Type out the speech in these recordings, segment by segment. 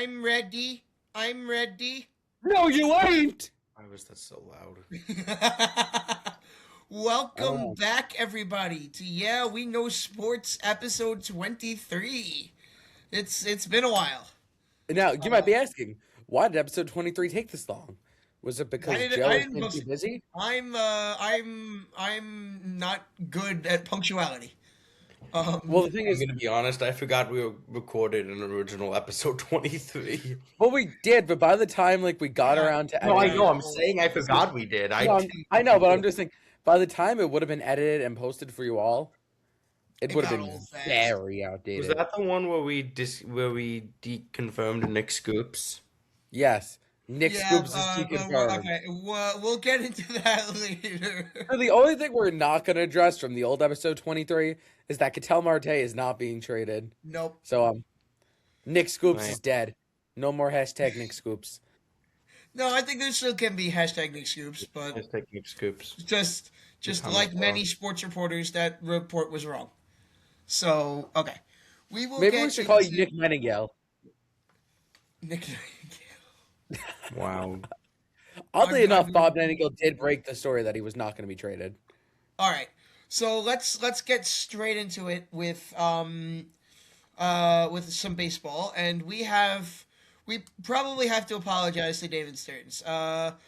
I'm ready. I'm ready. No, you ain't! Why was that so loud? I don't Welcome know. back, everybody, to Yeah We Know Sports episode 23. It's been a while. Now, you might be asking, why did episode 23 take this long? Was it I because didn't. Joe I was didn't being post too it. busy? I'm not good at punctuality. Well, the thing I'm is, gonna be honest, I forgot we recorded an original episode 23. well, we did, but by the time we got Yeah. around to No, I editing, know, I'm saying I forgot we did. I know, but I'm just saying, by the time it would have been edited and posted for you all, it It would have got been old fast. very Was outdated. that the one where we deconfirmed Nick Scoops? Yes, Nick Yeah, Scoops is but deconfirmed. okay, we'll get into that later. So the only thing we're not going to address from the old episode 23 is that Ketel Marte is not being traded. Nope. So, Nick Scoops Right. is dead. No more hashtag Nick Scoops. No, I think there still can be hashtag Nick Scoops, but Hashtag Nick Scoops. just Comment like below. many sports reporters, that report was wrong. So okay, we will. Maybe get we should call you into Nick Meningale. Nick. Wow. Oddly I'm- enough, I'm- Bob Nightingale did break the story that he was not going to be traded. All right, so let's get straight into it with some baseball, and we probably have to apologize to David Stearns.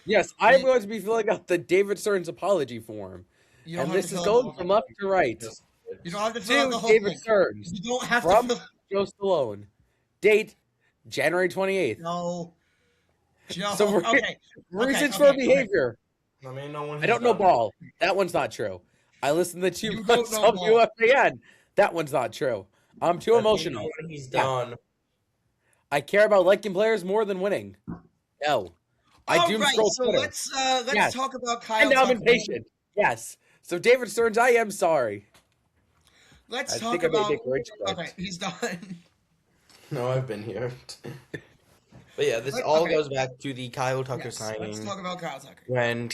Yes, I'm going to be filling out the David Stearns apology form. You don't And have this to is fill out going the from whole left to right. thing. You don't have to fill out the To whole David thing. Stearns. You don't have From to fill. Joe Stallone. Date, January 28th. No. No. So we're- Okay. Reasons okay, for okay. behavior. I mean, no one I don't know ball. That one's not true. I listened to You 2 don't months know of ball. UFAN. That one's not true. I'm too emotional. He's Yeah. done. I care about liking players more than winning. No. I All doom right, scroll so Twitter. let's Yes. talk about Kyle. And now I'm Tucker. impatient. Yes. So David Stearns, I am sorry. Let's I talk think I made about. Nick Rich Okay, he's done. No, I've been here. But yeah, this all Okay. goes back to the Kyle Tucker Yes, signing. let's talk about Kyle Tucker. When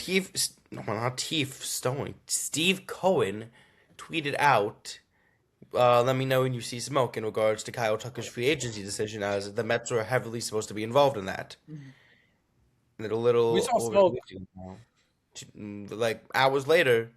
Steve Cohen tweeted out, let me know when you see smoke in regards to Kyle Tucker's free agency decision, as the Mets were heavily supposed to be involved in that. And a little We saw over smoke. a week ago, like hours later,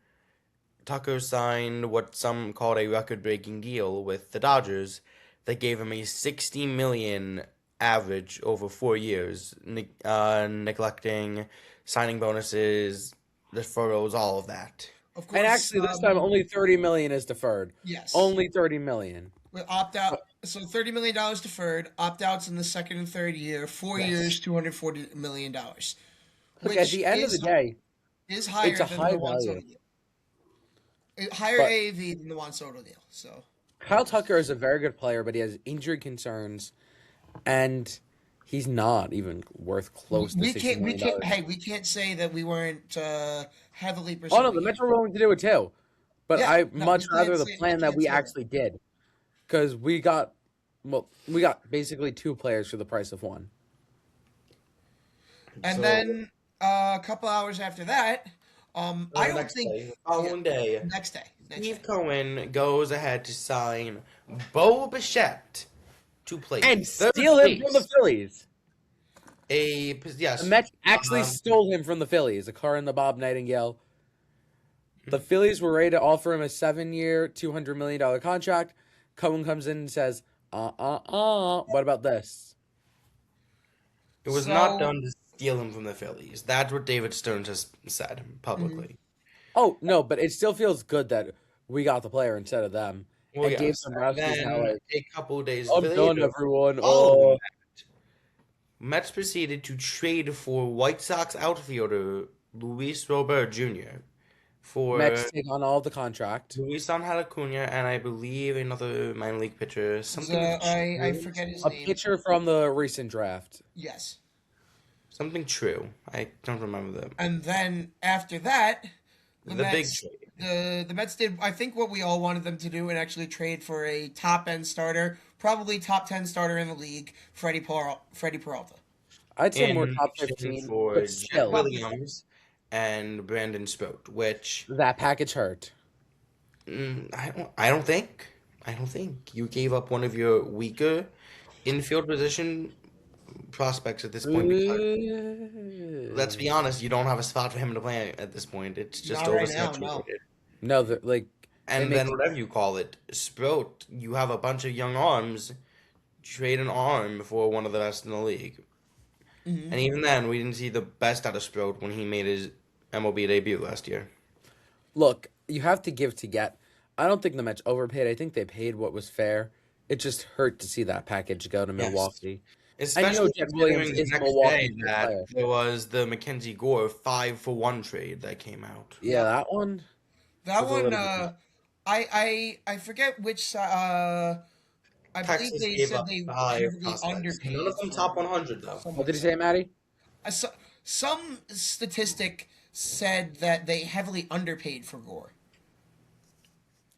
Tucker signed what some called a record-breaking deal with the Dodgers that gave him a $60 million average over 4 years, neglecting signing bonuses, deferrals, all of that. Of course. And actually, this time only $30 million is deferred. Yes. Only $30 million. With opt out. So $30 million deferred. Opt outs in the second and third year. 4 Yes. years, $240 million. Look, at the end of the day, is higher it's a than high the Juan value. Soto deal. Higher But- AAV than the Juan Soto deal. So Kyle Tucker is a very good player, but he has injury concerns, and he's not even worth close to $60 million. Hey, we can't say that we weren't heavily Oh pursuing. no, the Mets were willing to do it too, but Yeah, I no, much we can't rather the say- plan we that can't we say that. actually did, because we got basically 2 players for the price of 1. And So- then a couple hours after that, I don't next think day, following day, next day. Steve Cohen goes ahead to sign Bo Bichette to play And third steal him from the base. Phillies. Yes, The Mets actually Uh-huh. stole him from the Phillies, a car in the Bob Nightingale. The Phillies were ready to offer him a 7-year, $200 million contract. Cohen comes in and says, what about this? it was So- not done to steal him from the Phillies. That's what David Stearns has said publicly. Oh, no, but it still feels good that we got the player instead of them. Well, And Dave yes. Dombrowski's Then now like, a couple days I'm later, done, everyone. Oh, Oh, Mets proceeded to trade for White Sox outfielder Luis Robert Jr. for Mets take on all the contract. Luis Angel Acuna and I believe another minor league pitcher. Something. I true. forget his A name. pitcher from the recent draft. Yes. Something true. I don't remember them. And then after that, The Mets, big trade. The Mets did, I think, what we all wanted them to do and actually trade for a top end starter, probably top 10 starter in the league, Freddie Peralta. I'd say In more top exchange 15, for but Jet still, Williams and Brandon Spote, which that package hurt. I don't think you gave up one of your weaker infield position prospects at this point because, let's be honest, you don't have a spot for him to play at this point. It's just Not right now, no. oversaturated. No, they And make then whatever you call it, Sprout, you have a bunch of young arms. Trade an arm for one of the best in the league. Mm-hmm. And even then, we didn't see the best out of Sprout when he made his MLB debut last year. look. You have to give to get. I don't think the Mets overpaid. I think they paid what was fair. It just hurt to see that package go to Yes. Milwaukee. Especially Jed Williams considering the is next Milwaukee's day best that player. there was the Mackenzie Gore 5-for-1 trade that came out. Yeah, that one. That was a one, little bit- I forget which. I believe Texas they gave said up they 5 heavily prospects. underpaid. None of them top 100, though. What did you say, Maddie? Some statistic said that they heavily underpaid for Gore.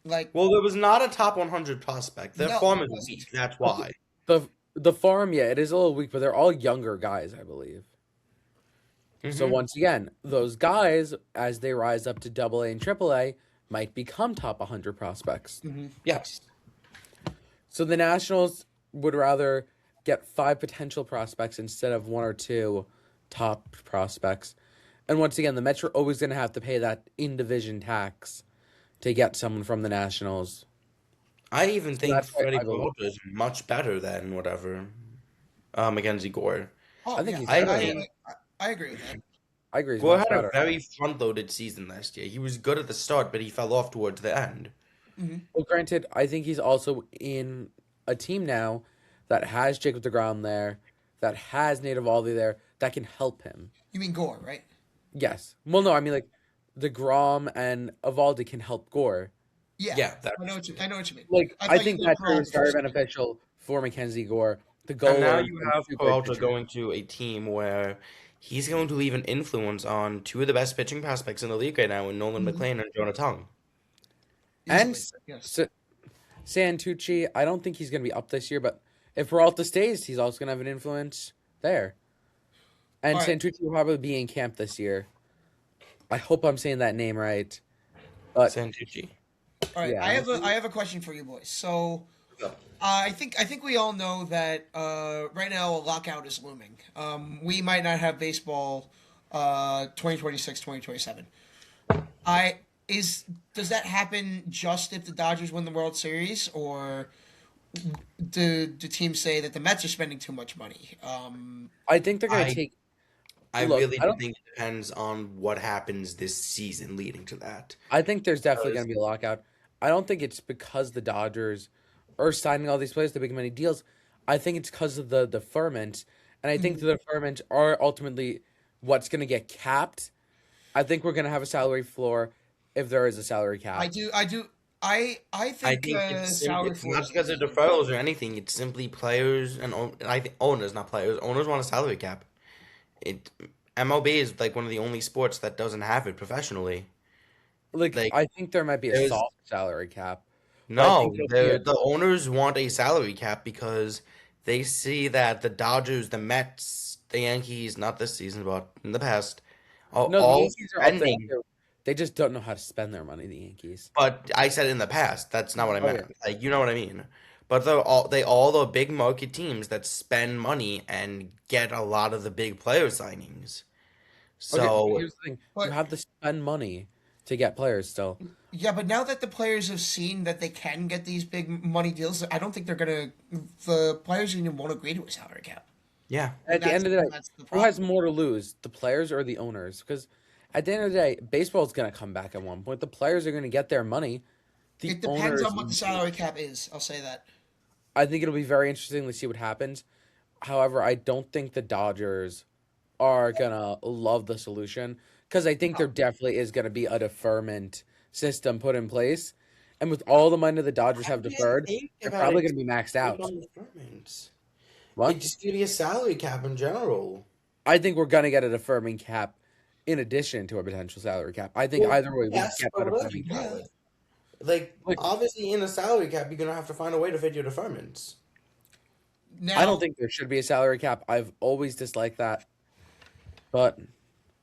Like, Well, there was not a top 100 prospect. Their No, form it is wasn't. weak. That's why. The farm, yeah, it is a little weak, but they're all younger guys, I believe. So Mhm. once again, those guys, as they rise up to AA and AAA, might become top 100 prospects. Yes. So the Nationals would rather get 5 potential prospects instead of 1 or 2 top prospects. And once again, the Mets are always going to have to pay that in-division tax to get someone from the Nationals. I even think that's why Freddie I believe- Peralta is much better than whatever Mackenzie Gore. oh, I think yeah, he's I better. think- I agree with that. I agree. He's Gore much had a better. very front-loaded season last year. He was good at the start, but he fell off towards the end. Well, granted, I think he's also in a team now that has Jacob deGrom there, that has Nate Eovaldi there, that can help him. You mean Gore, right? Yes. Well, no, I mean, like, deGrom and Eovaldi can help Gore. Yeah, Yeah, that- I know what you mean. Like, I thought you think meant that Peralta was very first. beneficial for Mackenzie Gore. The goal And now you have Peralta going to a team where he's going to leave an influence on 2 of the best pitching prospects in the league right now, in Nolan McLean and Jonah Tung. And Easily, yes. Santucci, I don't think he's going to be up this year, but if Peralta stays, he's also going to have an influence there. And All right. Santucci will probably be in camp this year. I hope I'm saying that name right. But Santucci. All right, Yeah. I have a question for you boys. So, I think we all know that right now a lockout is looming. We might not have baseball 2026, 2027. Does that happen just if the Dodgers win the World Series, or do teams say that the Mets are spending too much money? I think they're going I- to take. I Look, really I don't- think it depends on what happens this season leading to that. I think there's definitely Because- going to be a lockout. I don't think it's because the Dodgers are signing all these players to big money deals. I think it's because of the deferment, and I think the deferment are ultimately what's going to get capped. I think we're going to have a salary floor if there is a salary cap. I think I think it's salary it's floor not is because of important. deferrals or anything. It's simply players and I think owners, not players. Owners want a salary cap. MLB is like one of the only sports that doesn't have it professionally. like, like, I think there might be a there's- soft salary cap. I No, think it'll be a- the owners want a salary cap because they see that the Dodgers, the Mets, the Yankees, not this season, but in the past, are No, the all Yankees are up there. spending. too. They just don't know how to spend their money. The Yankees. But I said in the past. That's not what I Oh, meant. Like, you know what I mean. But they all the big market teams that spend money and get a lot of the big player signings. Okay, So here's the thing: But- you have to spend money to get players. Still, Yeah, but now that the players have seen that they can get these big money deals, I don't think the players union won't agree to a salary cap. yeah, at the end of the day, That's the who has problem. more to lose, the players or the owners? Because at the end of the day, baseball's going to come back at one point. The players are going to get their money. The It depends owners, on what the salary cap is. I'll say that. I think it'll be very interesting to see what happens. However, I don't think the Dodgers are gonna love the solution because I think there definitely is gonna be a deferment system put in place, and with all the money the Dodgers have deferred, they're probably gonna be maxed out. What? It's just gonna be a salary cap in general. I think we're gonna get a deferment cap in addition to a potential salary cap. I think either way we Yes, get but a what else you deferment cap. call it? Like, Like- obviously, in a salary cap, you're gonna have to find a way to fit your deferments. Now, I don't think there should be a salary cap. I've always disliked that, but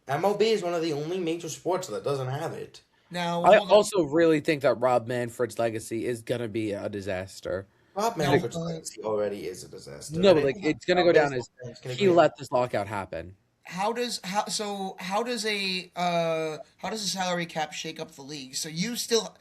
MLB is one of the only major sports that doesn't have it. Now, I hold on. also really think that Rob Manfred's legacy is gonna be a disaster. Rob No, Manfred's legacy already is a disaster. No, And but like it, it's gonna go down as fans can he agree. let this lockout happen. how does a salary cap shake up the league? So you still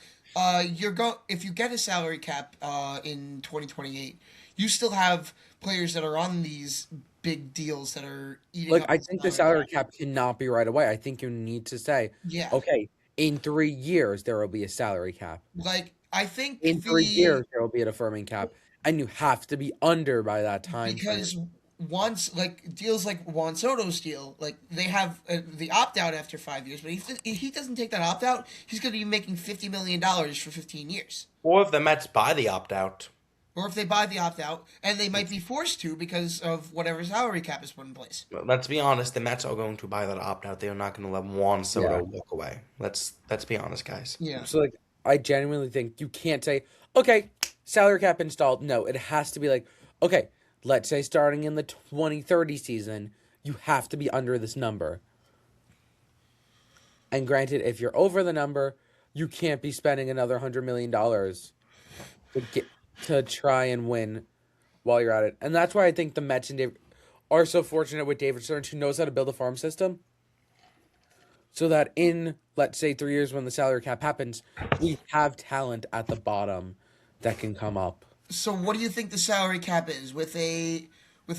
you're go if you get a salary cap in 2028, you still have players that are on these big deals that are eating Like up I the think the salary salary cap. cap cannot be right away. I think you need to say, Yeah. okay, in 3 years there will be a salary cap. Like I think In 3 years there will be a deferment cap, and you have to be under by that time frame. because once like deals like Juan Soto's deal, like they have the opt out after 5 years, but if he doesn't take that opt out, he's going to be making $50 million for 15 years. Or if the Mets buy the opt out. Or if they buy the opt out, and they might be forced to because of whatever salary cap is put in place. Let's be honest, the Mets are going to buy that opt out. They are not going to let Juan Soto Yeah. walk away. Let's be honest, guys. Yeah. So like I genuinely think you can't say, okay, salary cap installed. No, it has to be like, okay, let's say starting in the 2030 season, you have to be under this number. And granted, if you're over the number, you can't be spending another $100 million to try and win while you're at it. And that's why I think the Mets and David are so fortunate with David Stearns, who knows how to build a farm system. So that in, let's say, 3 years when the salary cap happens, we have talent at the bottom that can come up. So what do you think the salary cap is with the I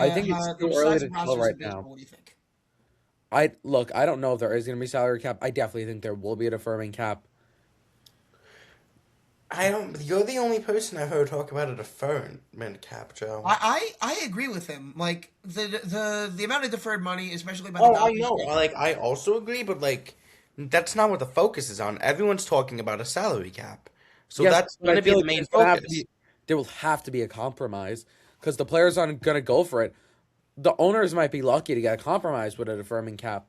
think it's the too size early of to tell rosters in right baseball, now. what do you think? I don't know if there is going to be salary cap. I definitely think there will be a deferment cap. You're the only person I've heard talk about a deferment cap, Joe. I agree with him. Like the amount of deferred money, especially by the Oh, I Dodgers. know. Like, I also agree, but like, that's not what the focus is on. Everyone's talking about a salary cap, so Yes, that's but going I to be feel the like main there's gonna have to focus. there will have to be a compromise because the players aren't going to go for it. The owners might be lucky to get a compromise with a deferment cap.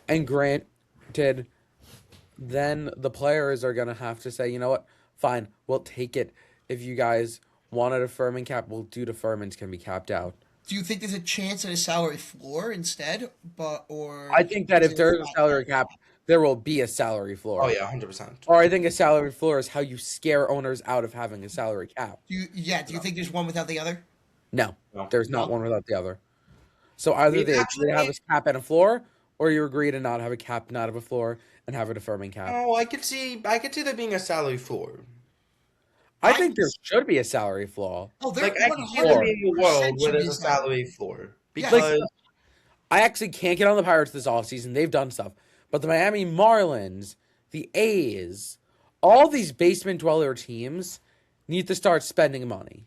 And granted, then the players are going to have to say, you know what, fine, we'll take it. If you guys want a deferment cap, we'll do deferments can be capped out. Do you think there's a chance at a salary floor instead? Or I think that is if it there's a flat? salary cap, there will be a salary floor. Oh yeah, 100%. Or I think a salary floor is how you scare owners out of having a salary cap. Do you think there's one without the other? No, No. there's not No? one without the other. So either We've they agree actually to have a made- cap and a floor, or you agree to not have a cap, not have a floor, and have a deferment cap. Oh, I could see there being a salary floor. I think there should be a salary floor. Oh, there Like, I could see there being a 100% world where should be there's a salary floor Yeah. because I actually can't get on the Pirates this offseason. They've done stuff. But the Miami Marlins, the A's, all these basement dweller teams need to start spending money.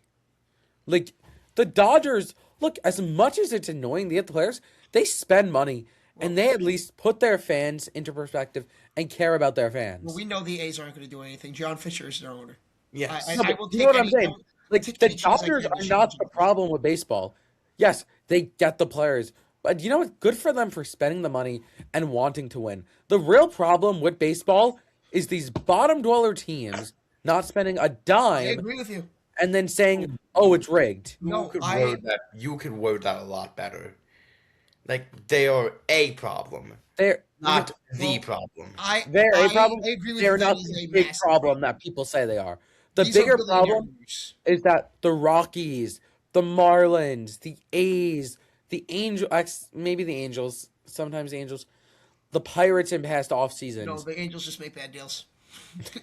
Like, the Dodgers, look, as much as it's annoying to get the players, they spend money. And they at least put their fans into perspective and care about their fans. Well, we know the A's aren't going to do anything. John Fisher is their owner. yes, I No, but will you take know what I'm any- saying? Like, take the any chance I Dodgers can to are not change the it. problem with baseball. Yes, they get the players. But you know what? Good for them for spending the money and wanting to win. The real problem with baseball is these bottom dweller teams not spending a I dime agree with you. and then saying, oh, it's rigged. No, you could word that a lot better. Like, they are a problem, They're not the Well, problem. they're a problem. I agree with They're you. That not is the a big massive problem that people say they are. The These are bigger billionaire problem owners. is that the Rockies, the Marlins, the A's, the maybe the Angels, sometimes the Angels, the Pirates in past off No, seasons. the Angels just make bad deals.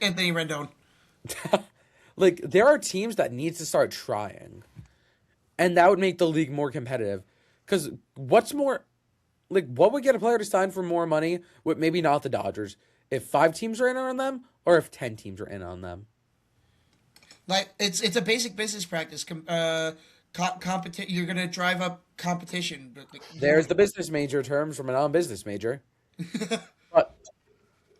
Anthony Rendon. Like, there are teams that need to start trying. And that would make the league more competitive. Because what's more, like, what would get a player to sign for more money with maybe not the Dodgers? If 5 teams are in on them, or if 10 teams are in on them? Like it's a basic business practice. You're gonna drive up competition. But There's the business major terms from a non-business major. But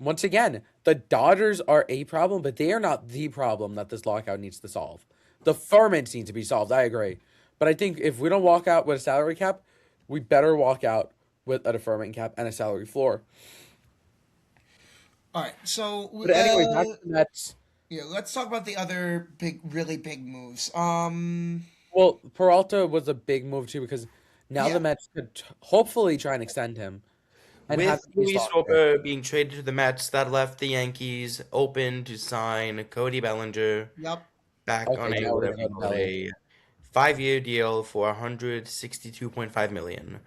once again, the Dodgers are a problem, but they are not the problem that this lockout needs to solve. The ferments need to be solved. I agree. But I think if we don't walk out with a salary cap, we better walk out with a deferment cap and a salary floor. All right, so But anyway, back to the Mets. yeah, let's talk about the other really big moves. Well, Peralta was a big move too because now Yeah. the Mets could hopefully try and extend him. and have With the East Luis locked in. Robert being traded to the Mets, that left the Yankees open to sign Cody Bellinger Yep. back on Okay, a now we're whatever gonna you go to call it, Belly. a 5-year deal for 162.5 million.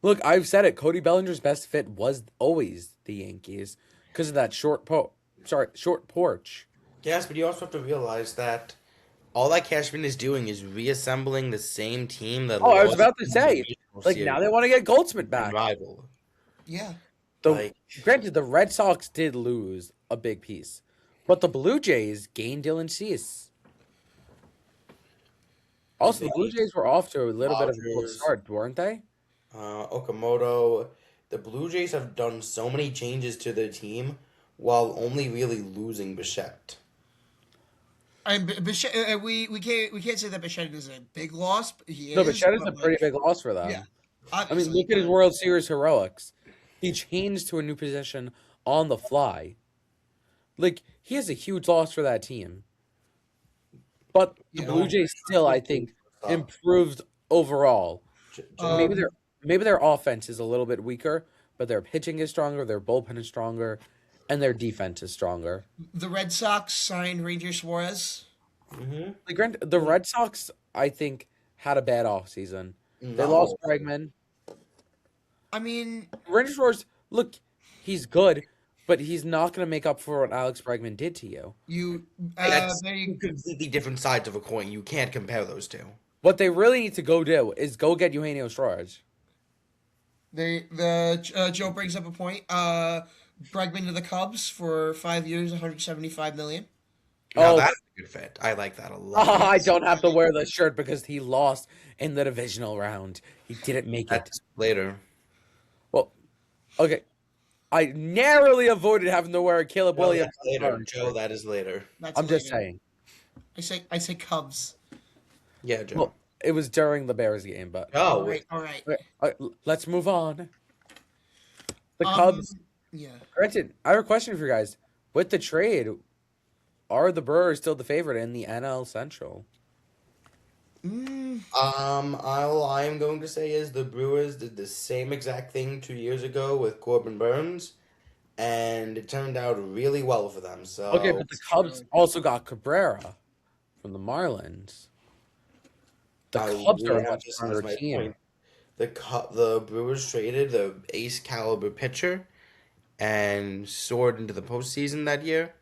Look, I've said it. Cody Bellinger's best fit was always the Yankees because of that short porch. Yes, but you also have to realize that all that Cashman is doing is reassembling the same team that Oh, I was lost about to in the say, divisional like now they series want to get Goldsmith and back. rival. Yeah. The Like, Granted, the Red Sox did lose a big piece, but the Blue Jays gained Dylan Cease. Also, the Blue they Jays were off to a little bit of a cold Dodgers, start, weren't they? Okamoto. The Blue Jays have done so many changes to their team while only really losing Bichette. We can't say that Bichette is a big loss. But he No, but is, Shed is but a pretty like, big loss for yeah, them. I mean, obviously. look at his But World Series heroics. He changed to a new position on the fly. Like, he has a huge loss for that team. But the you Blue know, Jays still, I think, improved overall. Maybe um, their offense is a little bit weaker, but their pitching is stronger, their bullpen is stronger, and their defense is stronger. the Red Sox signed Ranger Suarez. Mm-hmm. The Red Sox, I think, had a bad offseason. They lost No. Bregman. I mean, Rangers Roars, look, he's good, but he's not going to make up for what Alex Bregman did to you. you That's two they completely different sides of a coin. You can't compare those two. What they really need to go do is go get Eugenio Suarez. Joe brings up a point. Bregman to the Cubs for 5 years, 175 million. Now Oh, that's a good fit. I like that a lot. I don't have to wear the shirt because he lost in the divisional round. He didn't make it. That's later. Well, okay. I narrowly avoided having to wear a Caleb No, Williams. that's later. Joe, that is later. That's I'm just later. saying. I say Cubs. Yeah, Joe. Well, it was during the Bears game, but Oh, All right, all right. okay, let's move on. The Um, Cubs. yeah. Granted, I have a question for you guys. With the trade, are the Brewers still the favorite in the NL Central? all I'm going to say is the Brewers did the same exact thing 2 years ago with Corbin Burns, and it turned out really well for them. So Okay, but the Cubs also got Cabrera from the Marlins. The Cubs are a much this stronger is my team. point. The Brewers traded the ace caliber pitcher and soared into the postseason that year.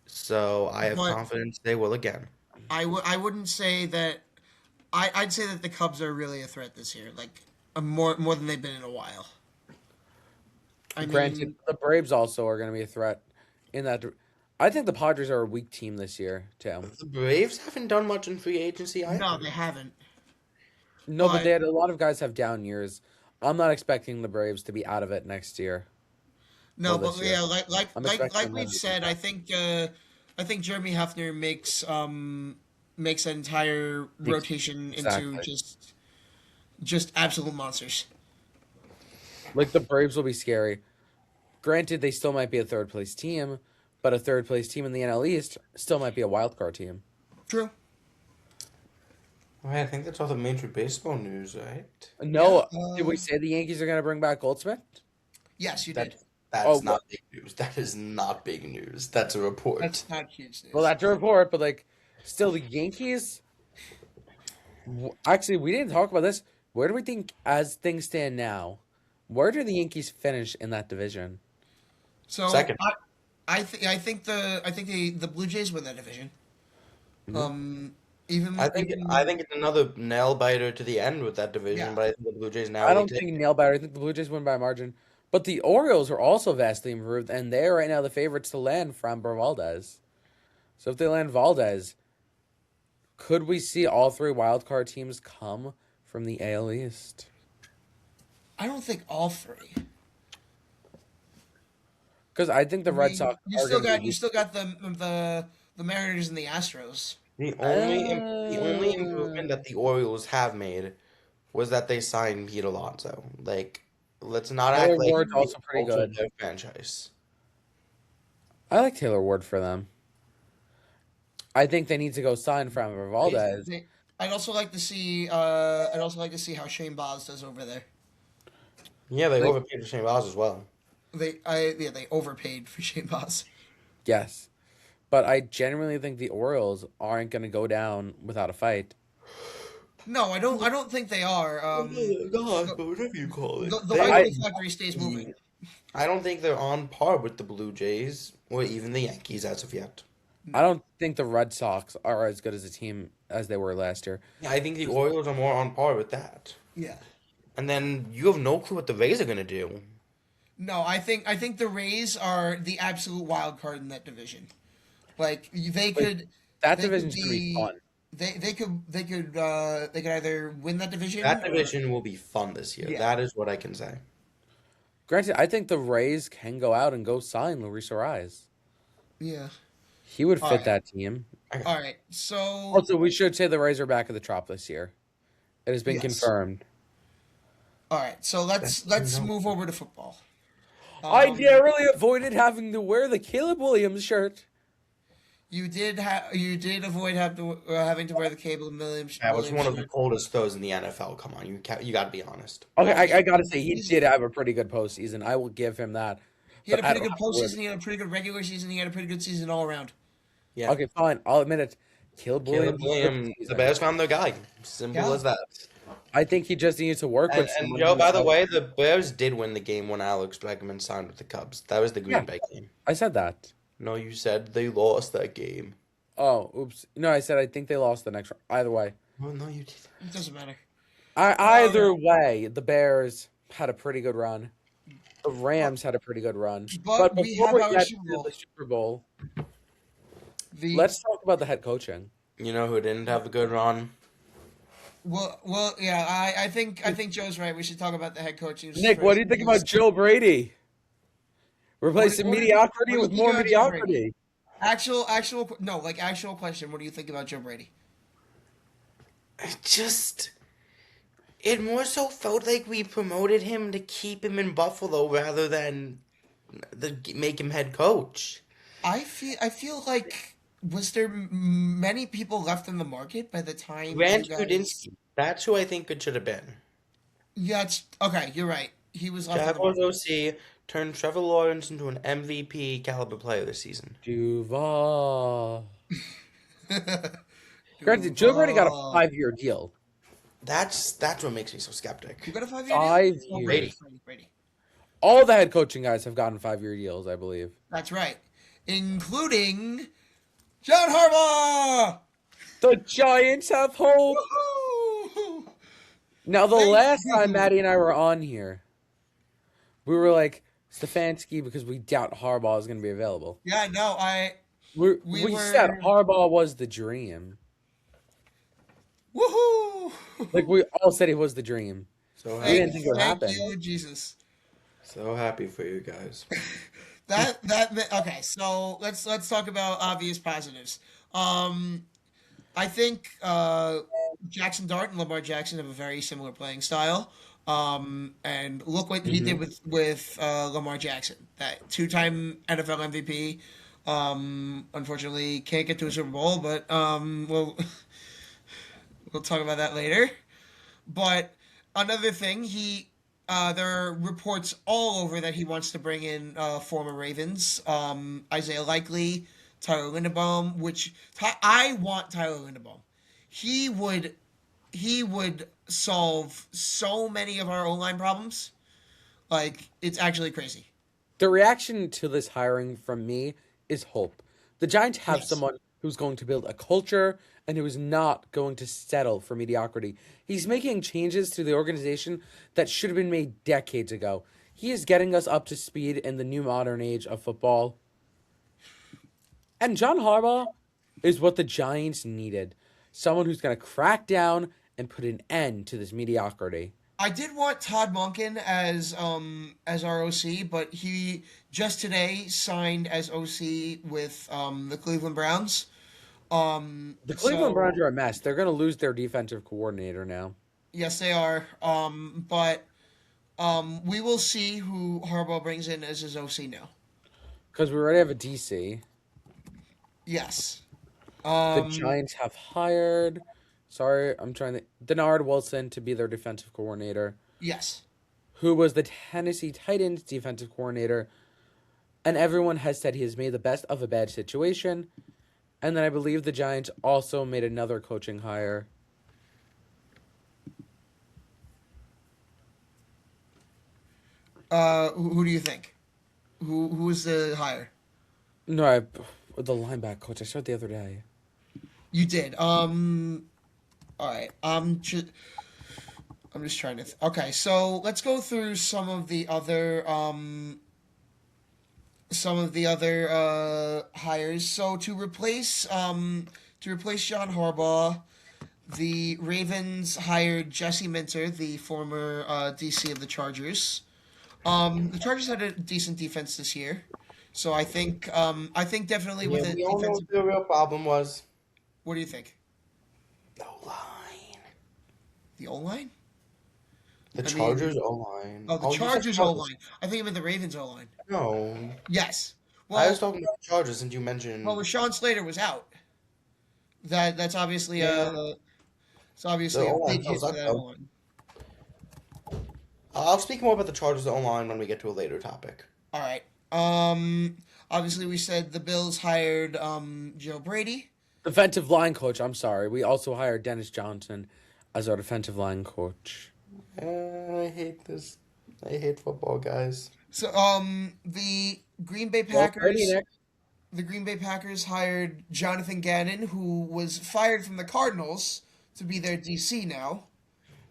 So I have But confidence they will again. I wouldn't say that. I'd say that the Cubs are really a threat this year, like more than they've been in a while. I Granted, mean, the Braves also are going to be a threat in that. I think the Padres are a weak team this year, too. The Braves haven't done much in free agency either. no, they haven't. No, but But a lot of guys have down years. I'm not expecting the Braves to be out of it next year. no, Well, but this year. yeah, I'm expecting them we've to be said, back. I think Jeremy Hefner makes an entire rotation into Exactly. just absolute monsters. Like, the Braves will be scary. Granted, they still might be a third place team, but a third place team in the NL East still might be a wild card team. True. All right, I think that's all the Major Baseball news, right? No, Yeah, did we say the Yankees are going to bring back Goldsmith? Yes, you did. That's Oh, not big news. That is not big news. That's a report. That's not huge news. well, that's a report, but like, still the Yankees. Actually, we didn't talk about this. Where do we think, as things stand now, where do the Yankees finish in that division? So Second. I think the Blue Jays win that division. Even I think even I think it's another nail biter to the end with that division, yeah. but I think the Blue Jays now I will don't take think it. nail biter. I think the Blue Jays win by a margin. But the Orioles are also vastly improved, and they're right now the favorites to land Framber Valdez. So if they land Valdez, could we see all three wildcard teams come from the AL East? I don't think all three. Because I think the I Red mean, Sox you are still going to got be. you still got the Mariners and the Astros. The only improvement that the Orioles have made was that they signed Pete Alonso. Like, let's not Taylor act like Ward's he's also the pretty culture of good. their franchise. I like Taylor Ward for them. I think they need to go sign Framber Valdez. I'd also like to see how Shane Baz does over there. Yeah, they Like, overpaid for Shane Boz as well. They overpaid for Shane Boss. yes. But I genuinely think the Orioles aren't going to go down without a fight. No, I don't. I don't think they are. God, The but whatever you call it. the They Red are Bull factory stays moving. I don't think they're on par with the Blue Jays or even the Yankees as of yet. I No. don't think the Red Sox are as good as a team as they were last year. Yeah, I think the Orioles are more on par with that. Yeah. And then you have no clue what the Rays are gonna do. No, I think the Rays are the absolute wild card in that division. Like Like, that they could division's going to be be fun. they could either win that division That or division will be fun this year. yeah. That is what I can say. Granted, I think the Rays can go out and go sign Luis Ariz. Yeah. He would All fit right. that team. All right. So Also, we should say the Rays are back at the top this year. It has been yes. confirmed. All right. So let's move over to football. I Um, narrowly avoided having to wear the Caleb Williams shirt. you did avoid having to wear the Cable Williams. That was one of the shirt. coldest throws in the NFL. Come on, you got to be honest. Okay, Oh, I gotta say, he easily. did have a pretty good postseason. I will give him that. He had But a I pretty don't good have to wear postseason. He had a pretty good regular season. He had a pretty good season all around. Yeah, Okay, fine. I'll admit it. Caleb Caleb Williams. Williams, the Bears found their guy. Simple Yeah. as that. I think he just needs to work with And someone. Joe, who's by the like- way, the Bears did win the game when Alex Bregman signed with the Cubs. That was the Green Yeah. Bay game. I said that. No, you said they lost that game. Oh, oops. No, I said I think they lost the next round. Either way. Oh, no, you did. It doesn't matter. Either way, the Bears had a pretty good run. The Rams had a pretty good run. But we before have we our get Super to Bowl. the Super Bowl, The let's talk about the head coaching. You know who didn't have a good run? yeah. I think Joe's right. We should talk about the head coaching. Nick, what do you think about Joe Brady? Replacing what do you- mediocrity what do with you more think about Joe Brady? mediocrity. Actual question. What do you think about Joe Brady? It more so felt like we promoted him to keep him in Buffalo rather than make him head coach. I feel like was there many people left in the market by the time Grant you guys... Kudinsky. That's who I think it should have been. Yeah, it's okay. You're right. He was left in the Jaguars market. OC turned Trevor Lawrence into an MVP caliber player this season. Duval. Granted, Joe Brady got a 5-year deal. That's what makes me so skeptic. You got a 5-year 5 deal? Oh, years. Brady. All the head coaching guys have gotten 5-year deals, I believe. That's right, including John Harbaugh. The Giants have hope. Woohoo! Now, the Thank last you. time Maddie and I were on here, we were like, Stefanski, because we doubt Harbaugh is going to be available. Yeah, no, We were- said Harbaugh was the dream. woohoo! Like, we all said he was the dream. So We didn't happy, think it would Thank happen. you, Jesus. so happy for you guys. Okay. So let's talk about obvious positives. I think Jackson Dart and Lamar Jackson have a very similar playing style. And look what he did with Lamar Jackson, that 2-time NFL MVP. Unfortunately, can't get to a Super Bowl, but we'll talk about that later. But another thing, there are reports all over that he wants to bring in former Ravens, Isaiah Likely, Tyler Linderbaum, which I want Tyler Linderbaum. He would solve so many of our O-line problems. Like, it's actually crazy. The reaction to this hiring from me is hope. The Giants have Yes. someone who's going to build a culture and who is not going to settle for mediocrity. He's making changes to the organization that should have been made decades ago. He is getting us up to speed in the new modern age of football. And John Harbaugh is what the Giants needed. Someone who's going to crack down and put an end to this mediocrity. I did want Todd Monken as our OC, but he just today signed as OC with the Cleveland Browns. The Cleveland Browns are a mess. They're going to lose their defensive coordinator now. Yes, they are. But we will see who Harbaugh brings in as his OC now. Because we already have a DC. Yes. The Giants have hired, Denard Wilson to be their defensive coordinator. Yes. who was the Tennessee Titans defensive coordinator. And everyone has said he has made the best of a bad situation. And then I believe the Giants also made another coaching hire. Who do you think? Who was the hire? No, the linebacker coach. I saw it the other day. You did. All right. I'm just trying to. Okay, so let's go through some of the other hires. So to replace John Harbaugh, the Ravens hired Jesse Minter, the former DC of the Chargers. The Chargers had a decent defense this year, so I think definitely with Yeah, a we all know defensive. what the real problem was. What do you think? The line. The O line? The I mean, Chargers O-line. oh, the Oh, you said Chargers O Chargers. line. I think you meant the Ravens O line. No. Yes. I was Well, talking about the Chargers since you well, mentioned. Rashawn Slater was out. That's obviously Yeah. it's The obviously a O-line big still hit for sucks, that O though. line. I'll speak more about the Chargers O-line when we get to a later topic. All right. Obviously we said the Bills hired Joe Brady. Defensive line coach. I'm sorry. We also hired Dennis Johnson as our defensive line coach. I hate this. I hate football, guys. So the Green Bay Well, Brady Packers. next. The Green Bay Packers hired Jonathan Gannon, who was fired from the Cardinals, to be their DC now.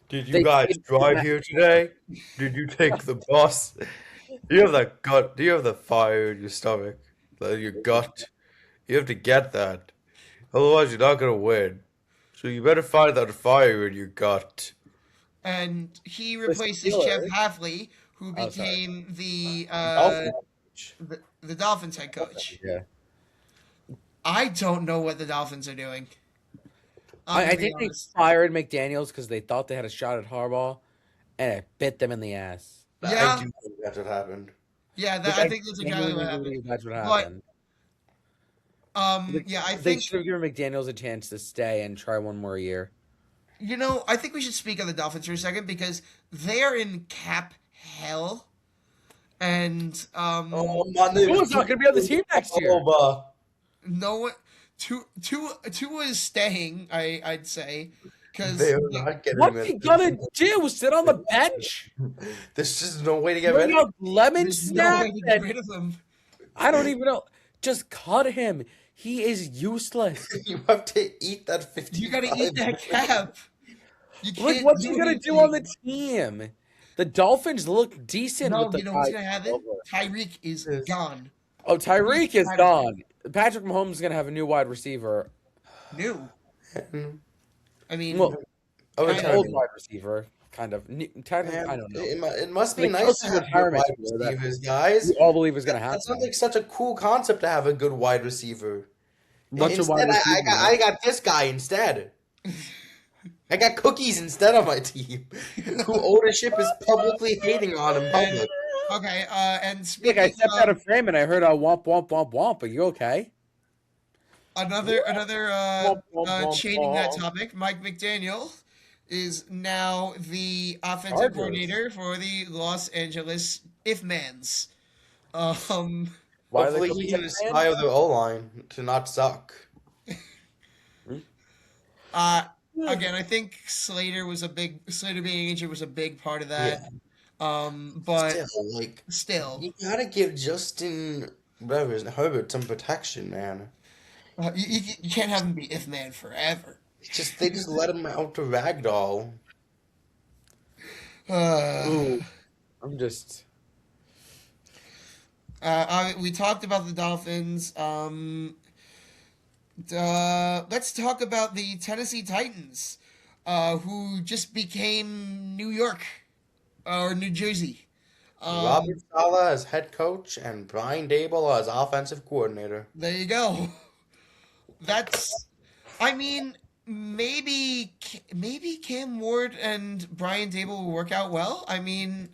Did you They guys paid drive Matt- here today? Did you take the bus? Do you have that gut? Do you have the fire in your stomach? Your gut? You have to get that. Otherwise, you're not gonna win. So you better find that fire in your gut. And he The replaces Jeff Steelers. Hafley, who Oh, sorry. became the Dolphins head coach. Yeah. I don't know what the Dolphins are doing. I'm I gonna be think they honest. fired McDaniels because they thought they had a shot at Harbaugh, and it bit them in the ass. Yeah. I do think that's what happened. Yeah, Which I think that's exactly genuinely what happened. believe that's what But happened. yeah, I They think should have given McDaniels a chance to stay and try one more year. I think we should speak of the Dolphins for a second because they are in cap hell, and Oh, my name Who's not going to be on the team next year? no one. Tua is staying. I'd say because They are not getting What's rid he of gonna do? Sit on the bench? There's just no way to get rid Bring of out lemon there's no snack? way to get rid of him. I don't even know. Just cut him. He is useless. him. You have to eat that 50. You gotta eat that cap. You Look, can't what's do he gonna do anything. on the team? The Dolphins look decent No, with the you know what's guy gonna happen? over. Tyreek is Yes. gone. Oh, Tyreek is Tyreek. gone. Patrick Mahomes is gonna have a new wide receiver. New. I mean, Well, Oh, I an know. old wide receiver, kind of. Technically, I don't know. It must be Like nice Kelsey's to have good retirement wide tour, that- receivers, guys. We all believe is gonna That happen. sounds like such a cool concept to have a good wide receiver. What's a Instead, wide I receiver? I got this guy instead. I got Cookies instead of my team, who ownership is publicly hating on in public. okay. And Look, speaking I stepped out of of frame and I heard a womp womp womp womp. Are you okay? another Womp, womp, womp, changing that womp. topic, Mike McDaniel is now the offensive Chargers. coordinator for the Los Angeles Ifmans. Why are they Hopefully, called he the can Ifmans? inspire the O line to not suck. Again, I think Slater being injured was a big part of that. But Still, still, you gotta give Justin Herbert some protection, man. you can't have him be if man forever. They just let him out to ragdoll. Ooh, I'm just. We talked about the Dolphins. Let's talk about the Tennessee Titans, who just became New York or New Jersey. Robert Saleh as head coach and Brian Dable as offensive coordinator. There you go. I mean, maybe Cam Ward and Brian Dable will work out well. I mean,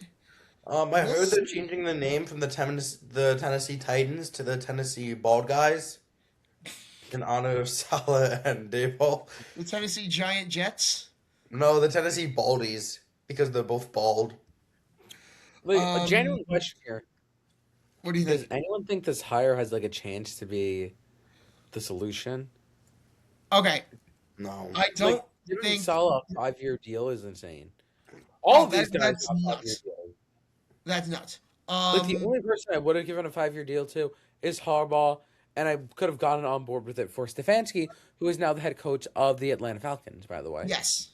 I heard they're changing the name from the Tennessee Titans to the Tennessee Bald Guys in honor of Saleh and Dable. the Tennessee Giant Jets. No, the Tennessee Baldies because they're both bald. Like a genuine question here. What do you Does think? anyone think this hire has like a chance to be the solution? Okay, No. I Like don't giving think. Salah a 5-year deal is insane. All Oh, of these guys that's got 5-year nuts. deals. That's nuts. Like the only person I would have given a 5-year deal to is Harbaugh, and I could have gotten on board with it for Stefanski, who is now the head coach of the Atlanta Falcons, by the way. Yes,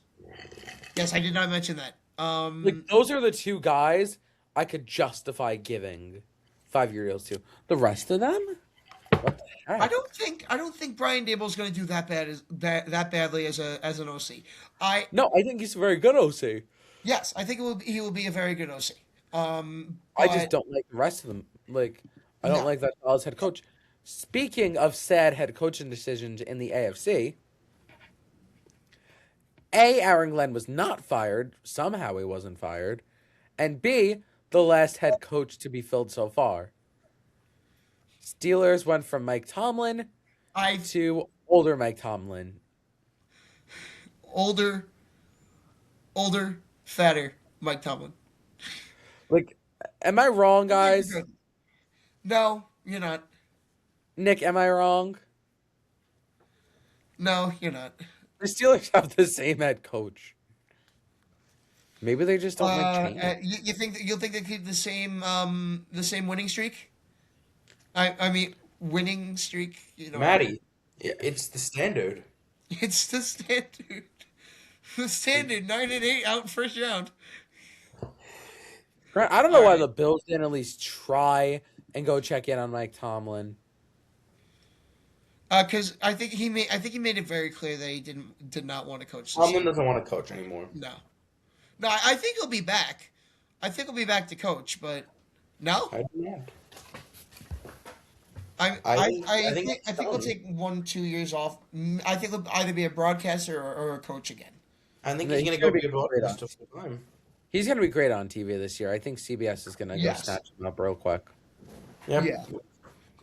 yes, I did not mention that. Like those are the two guys I could justify giving 5-year deals to. The rest of them, what the heck? I don't think Brian Dable's going to do that that badly as an OC. No, I think he's a very good OC. Yes, I think he will be a very good OC. I just But don't like the rest of them. Like, I don't no, like that Salah's head coach. Speaking of sad head coaching decisions in the AFC, A, Aaron Glenn was not fired. Somehow he wasn't fired. And B, the last head coach to be filled so far. Steelers went from Mike Tomlin I to older Mike Tomlin. older, fatter Mike Tomlin. Like, am I wrong, guys? No, you're not. Nick, am I wrong? No, you're not. The Steelers have the same head coach. Maybe they just don't like change. You'll think they keep the same winning streak? I mean winning streak. You know, Maddie, it's the standard. it's the standard. The standard 9-8 out in first round. Grant, I don't know why Alright. the Bills didn't at least try and go check in on Mike Tomlin. Because I think he made it very clear that he did not want to coach. This Tomlin year. doesn't want to coach anymore. No, no. I think he'll be back. I think he'll be back to coach, but no. I do not. I think think it's we'll done. take 1-2 years off. I think he'll either be a broadcaster or a coach again. I think No, he's he's gonna go gonna be a be great broadcaster full time. He's going to be great on TV this year. I think CBS is going to go Yes. snatch him up real quick. Yep. Yeah.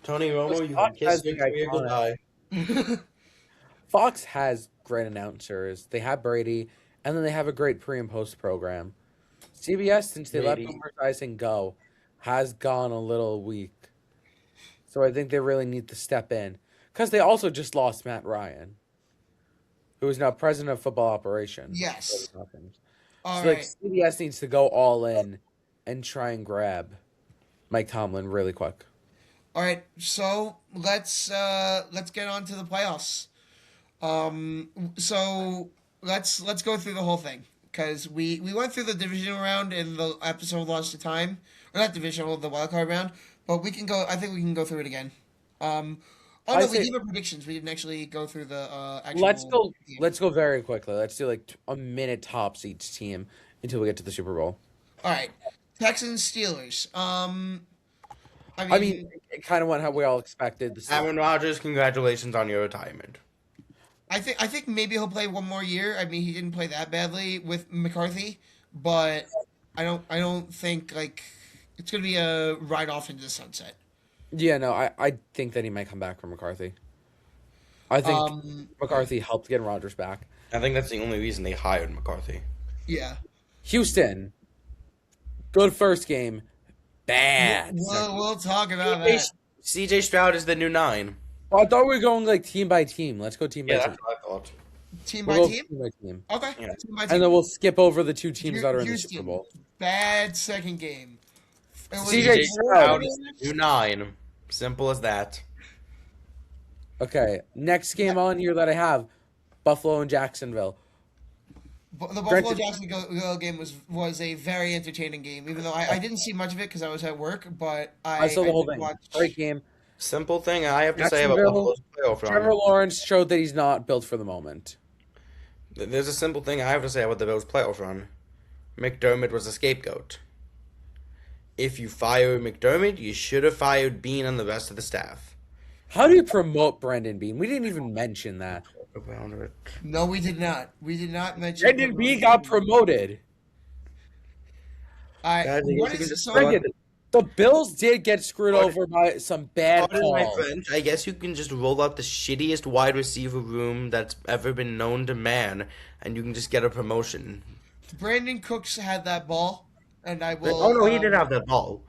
Tony Romo, you can Fox kiss has the Victoria iconic- goodbye. Fox has great announcers. They have Brady, and then they have a great pre and post program. CBS, since they let Brady. Boomer Tyson go, has gone a little weak. So I think they really need to step in. Because they also just lost Matt Ryan, who is now president of football operations. Yes. So All like right. CBS needs to go all in and try and grab Mike Tomlin really quick. All right. So let's get on to the playoffs. So let's go through the whole thing because we went through the divisional round in the episode Lost to Time, or not divisional, the wild card round. But we can go. I think we can go through it again. Oh I no, we say- gave our predictions. We didn't actually go through the actual. Let's go. game. Let's go very quickly. Let's do like a minute tops each team until we get to the Super Bowl. All right, Texans Steelers. I mean, it kind of went how we all expected. Aaron Rodgers, congratulations on your retirement. I think maybe he'll play one more year. I mean, he didn't play that badly with McCarthy, but I don't think like it's gonna be a ride off into the sunset. Yeah, no, I think that he might come back from McCarthy. I think McCarthy helped get Rodgers back. I think that's the only reason they hired McCarthy. Yeah, Houston, good first game, bad. we'll talk about that. CJ Stroud is the new 9. Oh, I thought we were going like team by team. Let's go team by Yeah, team. that's what I thought. Team We'll by go team. team by team. Okay, Yeah. team by And team. then we'll skip over the two teams that are in the Houston. Super Bowl. Bad second game. It was CJ Stroud is the new 9. Simple as that. Okay, next game on here that I have, Buffalo and Jacksonville. The Buffalo Granted- Jacksonville game was a very entertaining game, even though I didn't see much of it because I was at work. But I saw the whole did thing. watch- Great game. Simple thing I have to say about Jacksonville, Buffalo's playoff Trevor run. Lawrence showed that he's not built for the moment. There's a simple thing I have to say about the Bills' playoff run. McDermott was a scapegoat. If you fire McDermott, you should have fired Bean and the rest of the staff. How do you promote Brendan Bean? We didn't even mention that. Around it. No, we did not. We did not mention. Brendan Bean got promoted. I Guys, I guess what you can is just so? throw Friggin', the Bills did get screwed Pardon- over by some bad Pardon my calls. French, I guess you can just roll out the shittiest wide receiver room that's ever been known to man, and you can just get a promotion. Brandon Cooks had that ball. and I Like, will. oh no, he did have that ball.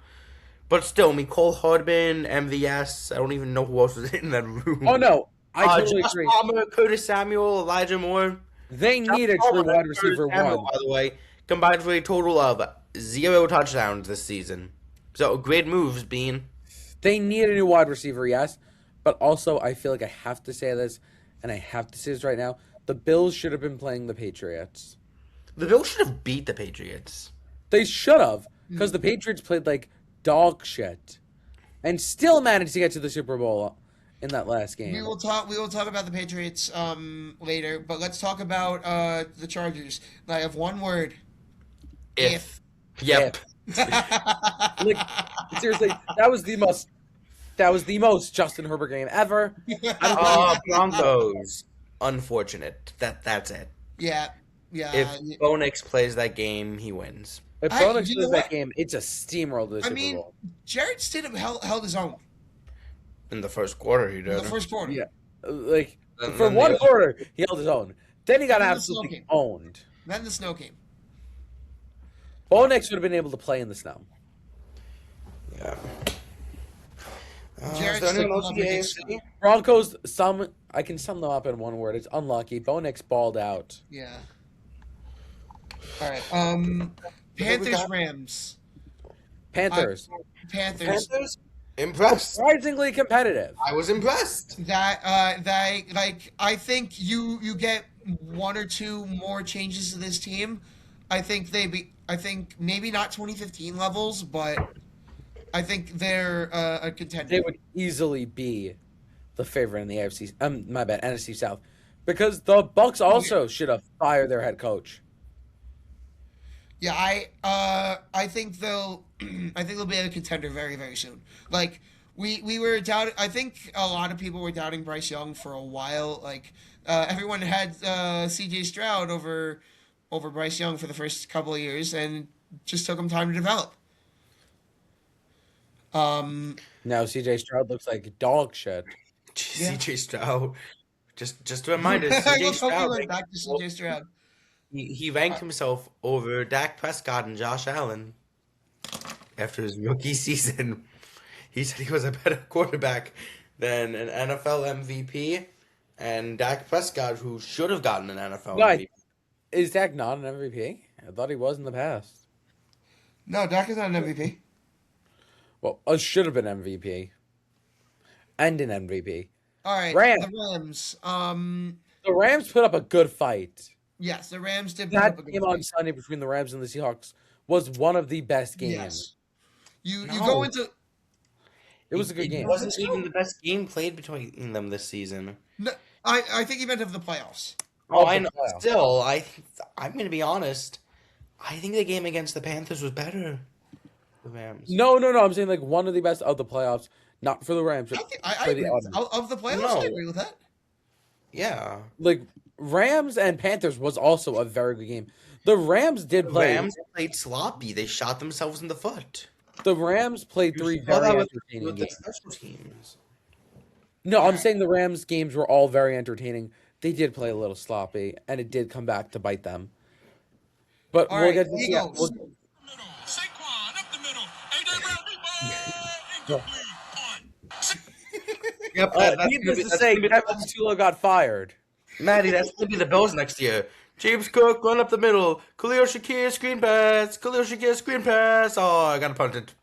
But still, I mean, Cole Hardman, MVS. I don't even know who else was in that room. Oh no, I totally Josh agree. Palmer, Curtis Samuel, Elijah Moore. They Josh need a Palmer true and wide Curtis receiver Samuel, one. by the way, combined for a total of 0 touchdowns this season. So great moves, Bean. They need a new wide receiver, yes. But also, I feel like I have to say this, and I have to say this right now. The Bills should have been playing the Patriots. The Bills should have beat the Patriots. They should have, because the Patriots played like dog shit, and still managed to get to the Super Bowl in that last game. We will talk. We will talk about the Patriots later, but let's talk about the Chargers. I have one word. If. Yep. Like, seriously, that was the most. That was the most Justin Herbert game ever. Broncos. Unfortunate. That's it. Yeah, If yeah. Bo Nix plays that game, he wins. If I- Bonix you know plays that what? game, it's a steamroll to the I Super mean, Bowl. Jared Stidham held his own In the first quarter, he in did. the first quarter. Yeah, like And for then one the- quarter, he held his own. Then he got Then the absolutely smoking. owned. Then the snow came. Bo Nix would have been able to play in the snow. Yeah. Jared is there anyone Stidham else in the against AFC? snow. Broncos, I can sum them up in one word. It's unlucky. Bo Nix balled out. Yeah. All right. Panthers got? Rams. Panthers, Panthers. Panthers? Impressed. surprisingly competitive. I was impressed. They like I think you get one or two more changes to this team. I think maybe not 2015 levels, but I think they're a contender. They would easily be the favorite in the AFC. My bad, NFC South, because the Bucks also should have fired their head coach. Yeah, I think they'll I think they'll be a contender very, very soon. Like we were doubting. I think a lot of people were doubting Bryce Young for a while. Like everyone had C.J. Stroud over Bryce Young for the first couple of years, and just took him time to develop. Now CJ Stroud looks like dog shit. Yeah. CJ Stroud. Just a reminder, I CJ love how we Stroud. went back to C.J. Stroud. He ranked himself over Dak Prescott and Josh Allen after his rookie season. He said he was a better quarterback than an NFL MVP and Dak Prescott, who should have gotten an NFL Right. MVP. Is Dak not an MVP? I thought he was in the past. No, Dak is not an MVP. Well, should have been MVP. And an MVP. All right, Rams. the Rams. The Rams put up a good fight. Yes, the Rams did. Put up a That good game on fight. Sunday between the Rams and the Seahawks was one of the best games. Yes. You No. go into It was a good It game. wasn't even the best game played between them this season. no, I think you meant of the playoffs. Oh, the I know. playoffs. Still, I'm going to be honest. I think the game against the Panthers was better. The Rams. No. I'm saying like one of the best of the playoffs. Not for the Rams, but I for agree the with, audience. of the playoffs. No. I agree with that. Yeah. Like Rams and Panthers was also a very good game. The Rams did The play. Rams played sloppy. They shot themselves in the foot. The Rams played three You saw very that with entertaining the games. special teams. No, I'm saying the Rams games were all very entertaining. They did play a little sloppy, and it did come back to bite them. But All we'll right, get to Eagles. Middle. Saquon up the middle. AJ Brown deep ball. Incomplete. Punt. Yep, Needless to say, Kevin Tula got fired. Maddie, that's going to be the Bills next year. James Cook, run up the middle. Khalil Shakir, screen pass. Khalil Shakir, screen pass. Oh, I got to punt it.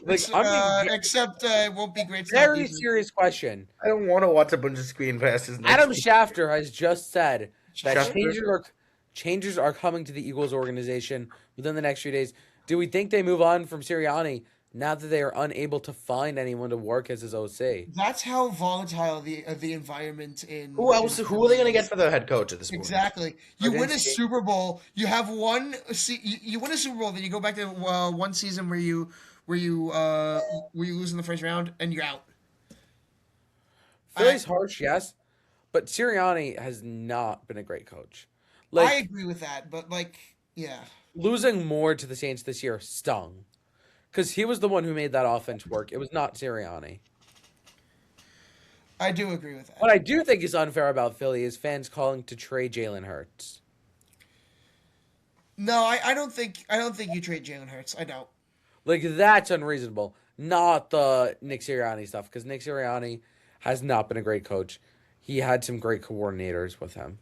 Like, I'm being Except it won't be great. very serious question. I don't want to watch a bunch of screen passes next Adam week. Schefter has just said that Schefter? changes are coming to the Eagles organization within the next few days. Do we think they move on from Sirianni now that they are unable to find anyone to work as his OC? That's how volatile the environment in. Who else? Who are they going to get for their head coach at this point? Exactly. You win a Against- Super Bowl. You have one. You win a Super Bowl, then you go back to one season where you lose in the first round and you're out. Philly's harsh, yes, but Sirianni has not been a great coach. I Like agree with that, but yeah. losing more to the Saints this year stung, because he was the one who made that offense work. It was not Sirianni. I do agree with that. What I do think is unfair about Philly is fans calling to trade Jalen Hurts. No, I don't think you trade Jalen Hurts. I don't. Like, that's unreasonable. Not the Nick Sirianni stuff, because Nick Sirianni has not been a great coach. He had some great coordinators with him.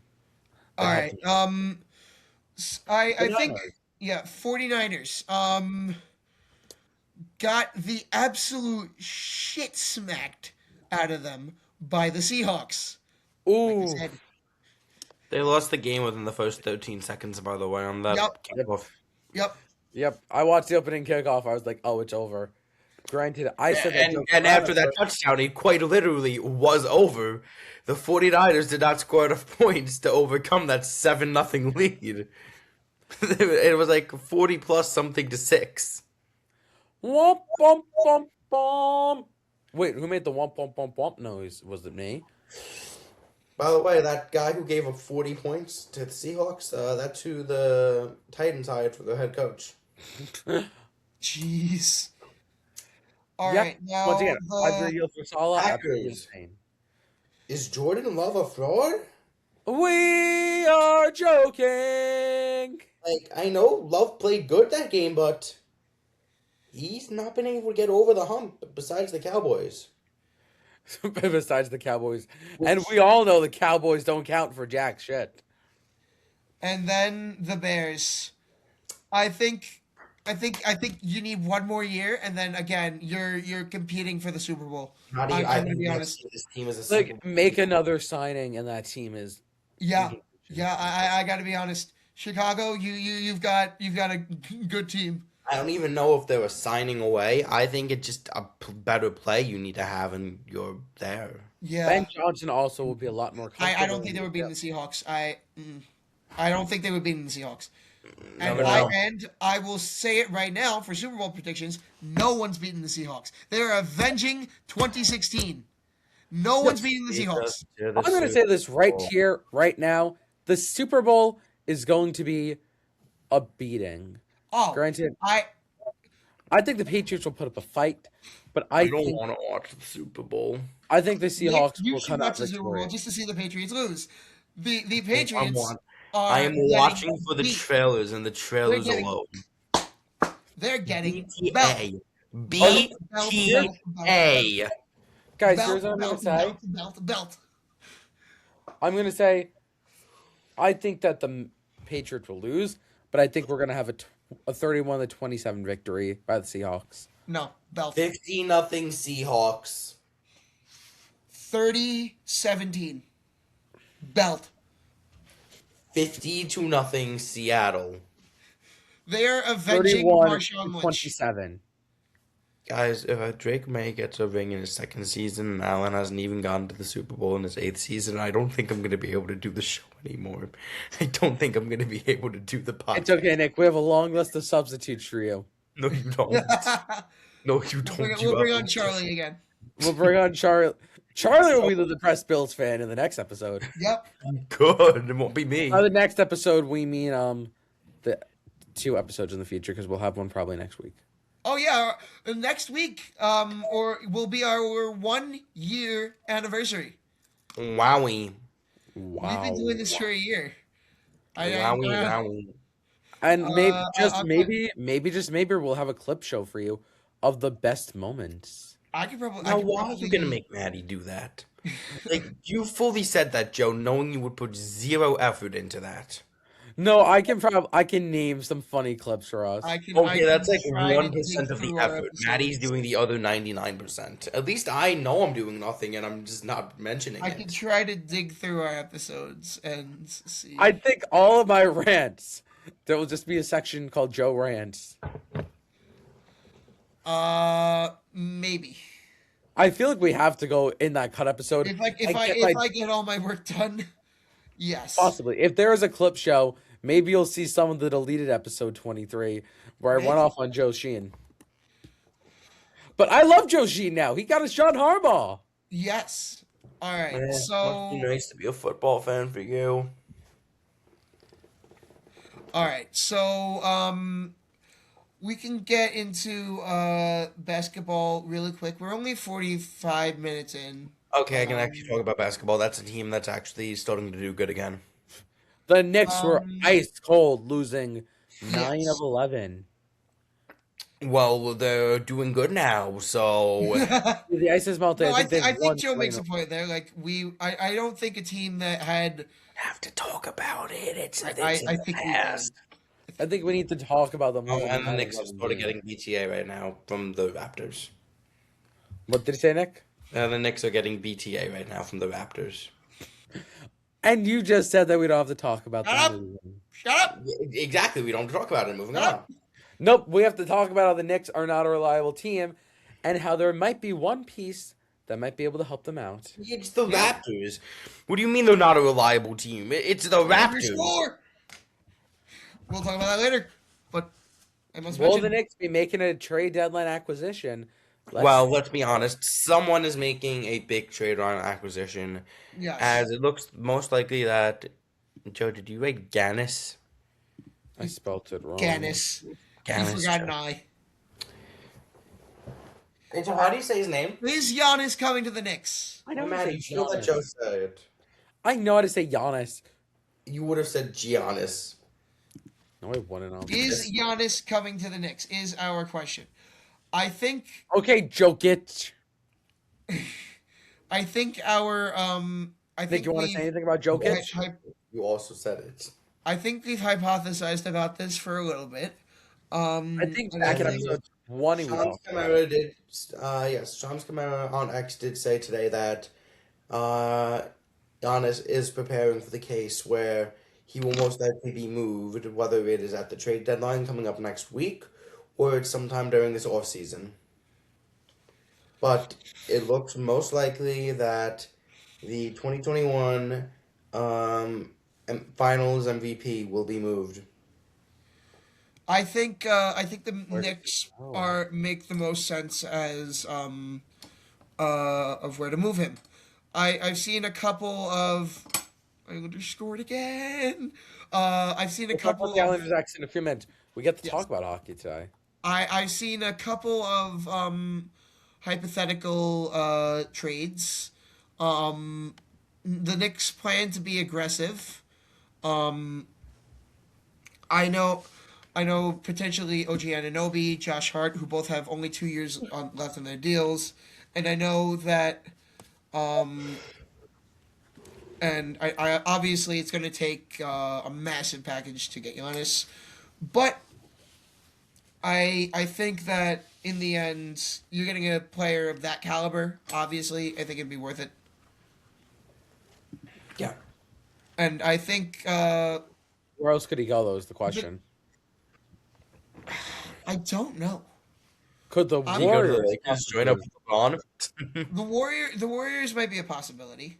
All right. I think 49ers. yeah, 49ers got the absolute shit smacked out of them by the Seahawks. Like I Ooh. said, They lost the game within the first 13 seconds, by the way, on that Yep. kickoff. yep. Yep. I watched the opening kickoff. I was like, oh, it's over. Granted, I said that joke And around after at that first. touchdown, it quite literally was over. The 49ers did not score enough points to overcome that 7-0 lead. It was like 40 plus something to 6. Womp, womp, womp, womp. Wait, who made the womp, womp, womp, womp noise? Was it me? By the way, that guy who gave up 40 points to the Seahawks, that's who the Titans hired for their head coach. Jeez. All Yep. right, now Once again, the 5-year deal for Salah. Absolutely Packers. insane. Is Jordan Love a fraud? We are joking. Like, I know Love played good that game, but he's not been able to get over the hump besides the Cowboys. Besides the Cowboys. And we all know the Cowboys don't count for jack shit. and then the Bears. I think you need one more year, and then again you're competing for the Super Bowl. Not even, I'm I gonna be don't honest. see this team as a Super Like, Bowl make team. another signing, and that team is. Yeah, I got to be honest. Chicago, you've got a good team. I don't even know if they were signing away. I think it's just a better play you need to have, and you're there. Yeah, Ben Johnson also will be a lot more comfortable. I don't think they were beating the Seahawks. I don't think they were beating the Seahawks. And Never know. I will say it right now for Super Bowl predictions: no one's beating the Seahawks. They are avenging 2016. No one's beating the Seahawks. I'm going to say this right here, right now. The Super Bowl is going to be a beating. Oh, Granted, I I think the Patriots will put up a fight, but I don't want to watch the Super Bowl. I think the Seahawks you will should come watch out the Super Bowl victorious. just to see the Patriots lose. The I Patriots I are am getting watching for the beat. trailers and the trailers getting alone. They're getting belt. BTA. Belt, BTA. Guys, belt, here's what I'm going to say. belt. I'm going to say I think that the Patriots will lose, but I think we're going to have a 31-27 victory by the Seahawks. No, belt. 50-0 Seahawks. 30-17. Belt. 50-0 Seattle. They're avenging Marshawn Lynch. 31-27. Guys, if Drake May gets a ring in his second season and Allen hasn't even gone to the Super Bowl in his 8th season, I don't think I'm going to be able to do the show anymore. I don't think I'm going to be able to do the podcast. It's okay, Nick. We have a long list of substitutes for you. No, you don't. No, you don't. We'll bring on Charlie again. We'll bring on Charlie. Charlie will be the depressed Bills fan in the next episode. Yep. Good. It won't be me. By the next episode, we mean the 2 episodes in the future because we'll have one probably next week. Oh yeah, next week or will be our 1 year anniversary. Wowie. Wow. We've been doing this for a year. Wowie. And I'm- maybe we'll have a clip show for you of the best moments. I could probably. Now, why are you going to make Maddie do that? Like, you fully said that, Joe, knowing you would put 0 effort into that. No, I can name some funny clips for us. Okay, that's like try to 1% dig of the through our effort. episodes. Maddie's doing the other 99%. At least I know I'm doing nothing and I'm just not mentioning I it. can try to dig through our episodes and see. I think all of my rants, there will just be a section called Joe Rants. Maybe I feel like we have to go in that cut episode. if I get all my work done, yes. Possibly. If there is a clip show, maybe you'll see some of the deleted episode 23 where I went off on Joe Sheehan. But I love Joe Sheehan now. He got his John Harbaugh. Yes. All right. Must be So nice to be a football fan for you. all right. So we can get into basketball really quick. We're only 45 minutes in. Okay, I can actually talk about basketball. That's a team that's actually starting to do good again. The Knicks were ice cold, losing 9 Yes. of 11. Well, they're doing good now, so The ice is melted. No, I think they've I think won Joe 20 makes a point there. Like I don't think a team that had have to talk about it. It's in I the think we do. past. I think we need to talk about them Oh, losing and the 9 of Knicks are 11 sort of games. getting BTA right now from the Raptors. What did he say, Nick? The Knicks are getting BTA right now from the Raptors. And you just said that we don't have to talk about Shut them up! losing. Shut up! Exactly. We don't talk about it. Moving Shut on. up! Nope, we have to talk about how the Knicks are not a reliable team and how there might be one piece that might be able to help them out. It's the Raptors. What do you mean they're not a reliable team? It's the Every Raptors. score. We'll talk about that later. But I must Will the mention Knicks be making a trade deadline acquisition? Well, let's be honest. Someone is making a big trade on acquisition, yes. as it looks most likely that. Joe, did you write Gannis? I spelt it wrong. Gannis. You Gannis. forgot an I. Hey, Joe, how do you say his name? Is Giannis coming to the Knicks? I know Oh, how to man, say you should have let Giannis. Joe say it. I know how to say Giannis. You would have said Giannis. No, I wouldn't. I don't think Is Giannis coming to the Knicks? Is our question. I think Okay, Jokic. I think our I Nick, think you want to we've say anything about Jokic? You also said it. I think we've hypothesized about this for a little bit. I think and back in I think- episode 20 we Shams talked about Kamara did. Yes, Shams Kamara on X did say today that Giannis is preparing for the case where he will most likely be moved, whether it is at the trade deadline coming up next week or it's sometime during this off season. But it looks most likely that the 2021 Finals MVP will be moved. I think the Where- Knicks Oh. make the most sense as of where to move him. I've seen a couple of I'm going to score it again. I've seen a We'll talk about couple the of Islanders X in a few minutes. We get to Yes. talk about hockey today. I've seen a couple of hypothetical trades. The Knicks plan to be aggressive. I know potentially OG Anunoby, Josh Hart, who both have only 2 years left on their deals, and I know that, and I obviously it's going to take a massive package to get Giannis, but I think that in the end you're getting a player of that caliber. Obviously, I think it'd be worth it, Yeah. and I think Where else could he go, though, is the question. I don't know. Could the I'm- You go to the Warriors Lakers, join up with LeBron. The Warriors might be a possibility.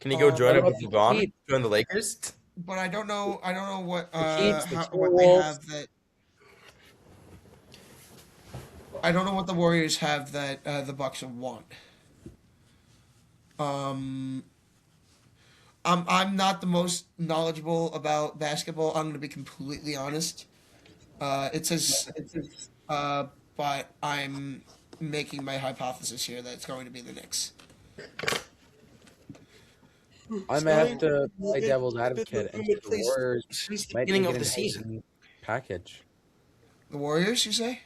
Can you go join what up with about the LeBron? Heat? Join the Lakers? But I don't know. I don't know what Heat, the what they Timberwolves. have that. I don't know what the Warriors have that the Bucks want. I'm not the most knowledgeable about basketball. I'm going to be completely honest. But I'm making my hypothesis here that it's going to be the Knicks. I might have to play devil's advocate and It the plays Warriors since the might beginning take of an the season. enhancing package. The Warriors, you say?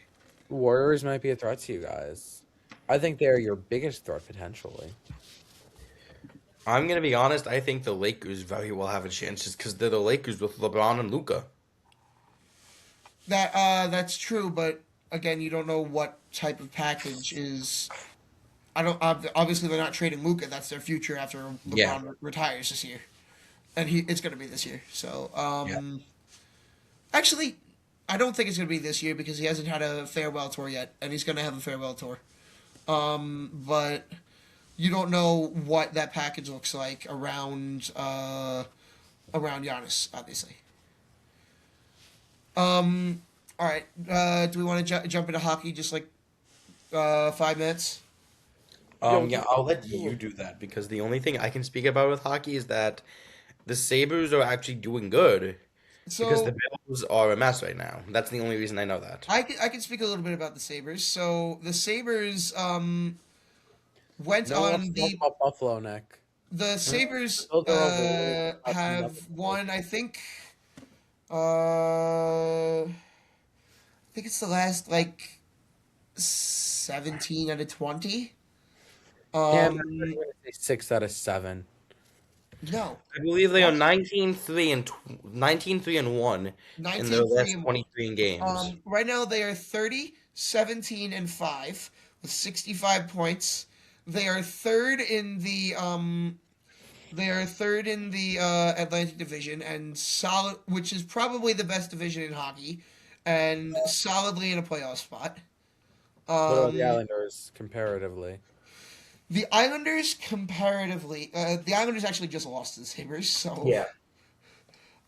The Warriors might be a threat to you guys. I think they're your biggest threat potentially. I'm gonna be honest. I think the Lakers very well have a chance just because they're the Lakers with LeBron and Luca. That's true, but again, you don't know what type of package is. I don't. Obviously, they're not trading Luka. That's their future after LeBron Yeah. retires this year, and it's going to be this year. So, Yeah. actually, I don't think it's going to be this year because he hasn't had a farewell tour yet, and he's going to have a farewell tour. But you don't know what that package looks like around Giannis, obviously. All right. Do we want to jump into hockey just like 5 minutes? Yeah, I'll let you do that because the only thing I can speak about with hockey is that the Sabres are actually doing good because the So Bills are a mess right now. That's the only reason I know that. I can speak a little bit about the Sabres. So the Sabres went No one on wants to talk about Buffalo, Nick. the Sabres Those are overrated. have won, I think, I think it's the last like 17 out of 20. Yeah, I'm Um, gonna say 6 out of 7. no, I believe they are what? 19-3 and 19-3 and 1 in their 19-3 last and 1. 23 games. Right now they are 30, 17 and 5 with 65 points. They are third in the Atlantic Division and solid, which is probably the best division in hockey, and solidly in a playoff spot. What about the Um, Islanders comparatively? the Islanders comparatively, the Islanders actually just lost to the Sabres, so Yeah.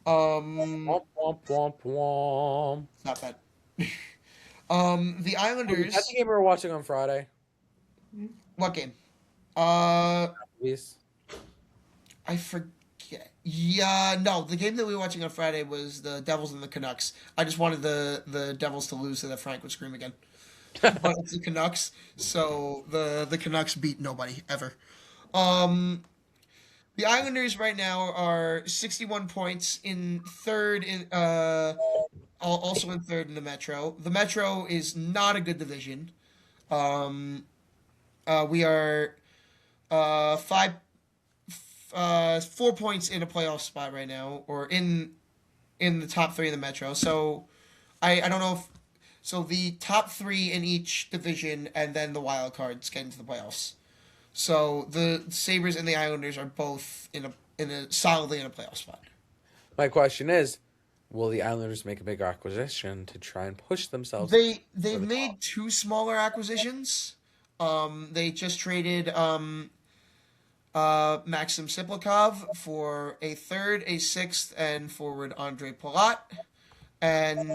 um, Womp womp womp womp. it's not bad. The Wait, is that the Islanders, game we were watching on Friday? what game? Uh, Please. I forget. Yeah, no, the game that we were watching on Friday was the Devils and the Canucks. I just wanted the Devils to lose so that Frank would scream again. But it's the Canucks, so the Canucks beat nobody ever. Um, the Islanders right now are 61 points in third in also in third in the Metro. The Metro is not a good division. Um, we are five 4 points in a playoff spot right now, or in the top three of the Metro. So I don't know if so the top three in each division and then the wild cards get into the playoffs. So the Sabres and the Islanders are both in a solidly in a playoff spot. My question is, will the Islanders make a bigger acquisition to try and push themselves? They've for the made top? two smaller acquisitions. They just traded Maxim Siplikov for a third, a sixth, and forward Andre Palat, and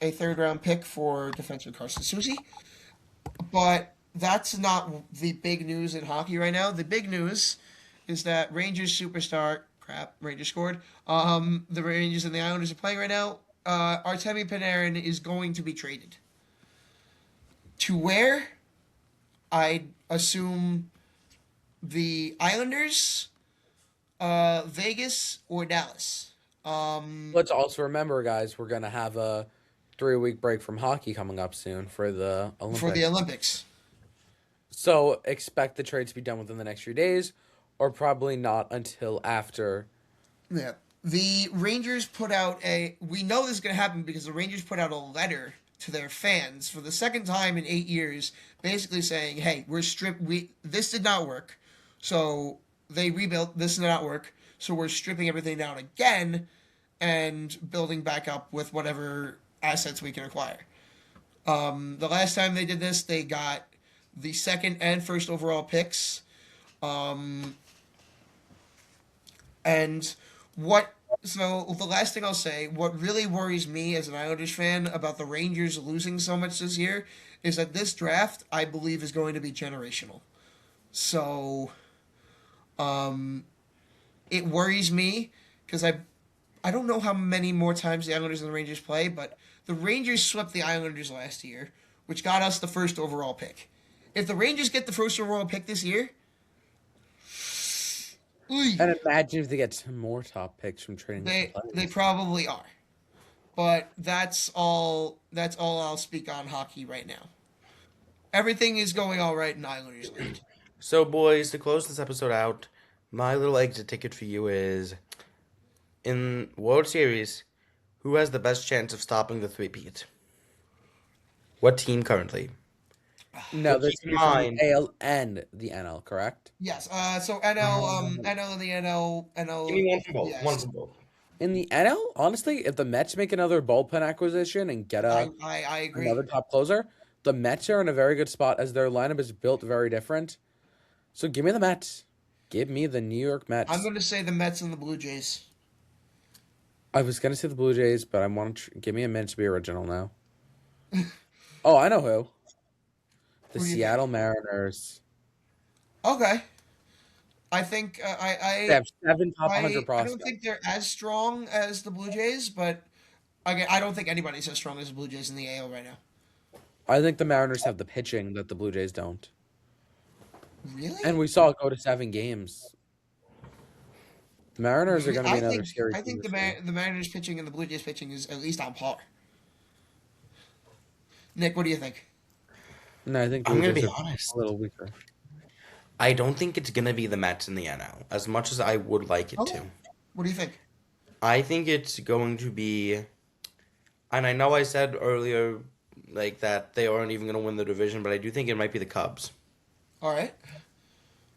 a third round pick for defenseman Carson Soucy. But that's not the big news in hockey right now. The big news is that Rangers superstar crap Rangers scored. The Rangers and the Islanders are playing right now. Artemi Panarin is going to be traded. To where? I assume the Islanders, Vegas, or Dallas. Let's also remember, guys, we're gonna have a 3-week break from hockey coming up soon for the Olympics. For the Olympics. So expect the trade to be done within the next few days, or probably not until after. Yeah. The Rangers put out we know this is going to happen because the Rangers put out a letter to their fans for the second time in 8 years, basically saying, hey, this did not work. So they rebuilt, this did not work. So we're stripping everything down again and building back up with whatever assets we can acquire. The last time they did this, they got the second and first overall picks. And so the last thing I'll say, what really worries me as an Islanders fan about the Rangers losing so much this year is that this draft, I believe, is going to be generational. So, it worries me because I don't know how many more times the Islanders and the Rangers play, but the Rangers swept the Islanders last year, which got us the first overall pick. If the Rangers get the first overall pick this year, And imagine if they get some more top picks from trading. they probably are. But that's all I'll speak on hockey right now. Everything is going all right in Islanders land. So, boys, to close this episode out, my little exit ticket for you is in World Series, who has the best chance of stopping the three-peat? What team currently? No, this keep in is mind- the AL and the NL, correct? Yes. So NL and the NL. Give me one from both. Yes. One from both. In the NL, honestly, if the Mets make another bullpen acquisition and get I agree. another top closer, the Mets are in a very good spot as their lineup is built very different. So give me the Mets. Give me the New York Mets. I'm going to say the Mets and the Blue Jays. I was going to say the Blue Jays, but I want to give me a minute to be original now. Oh, I know who. The Who do you Seattle Mariners. Okay. I think They have 7 top 100 I don't prospects. think they're as strong as the Blue Jays, but I don't think anybody's as strong as the Blue Jays in the AL right now. I think the Mariners have the pitching that the Blue Jays don't. Really? And we saw it go to 7 games. The Mariners are going to be I another think series. I think the Mariners pitching and the Blue Jays pitching is at least on par. Nick, what do you think? No, I think I'm Blue gonna Jays be are honest. a little weaker. I don't think it's gonna be the Mets in the NL as much as I would like it to. Okay. What do you think? I think it's going to be, and I know I said earlier like that they aren't even gonna win the division, but I do think it might be the Cubs. All right.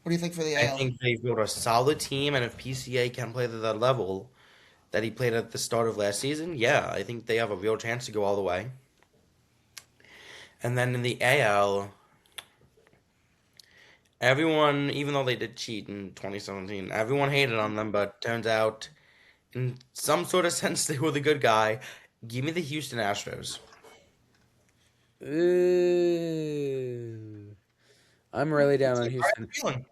What do you think for the I AL? think they've built a solid team, and if PCA can play to that level that he played at the start of last season, yeah, I think they have a real chance to go all the way. And then in the AL, everyone, even though they did cheat in 2017, everyone hated on them, but turns out, in some sort of sense, they were the good guy. Give me the Houston Astros. Ooh. I'm really down on I have Houston. a feeling.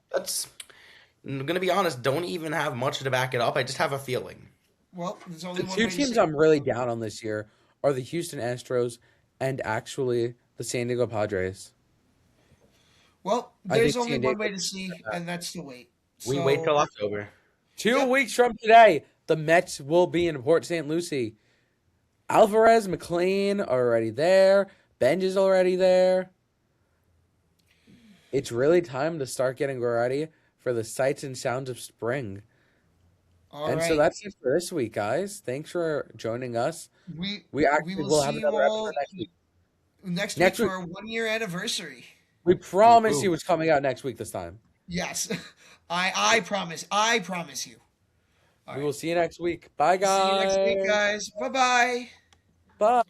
I'm gonna be honest, don't even have much to back it up. I just have a feeling. Well, there's only The one two way to teams see it. I'm really down on this year are the Houston Astros and actually the San Diego Padres. Well, I there's think only San one Diego way to see, and that's to wait. We wait till So, October. 2 Yep. weeks from today, the Mets will be in Port St. Lucie. Alvarez, McLean are already there. Benj is already there. It's really time to start getting ready for the sights and sounds of spring. all And right. so that's it for this week, guys. Thanks for joining us. we We actually will will see have you another all episode next week. next week Next for week. our 1 year anniversary. We promise Ooh. you it's coming out next week this time. Yes, I promise. I promise you. All We right. will see you next week. Bye, See you guys. next week, guys. Bye bye. Bye.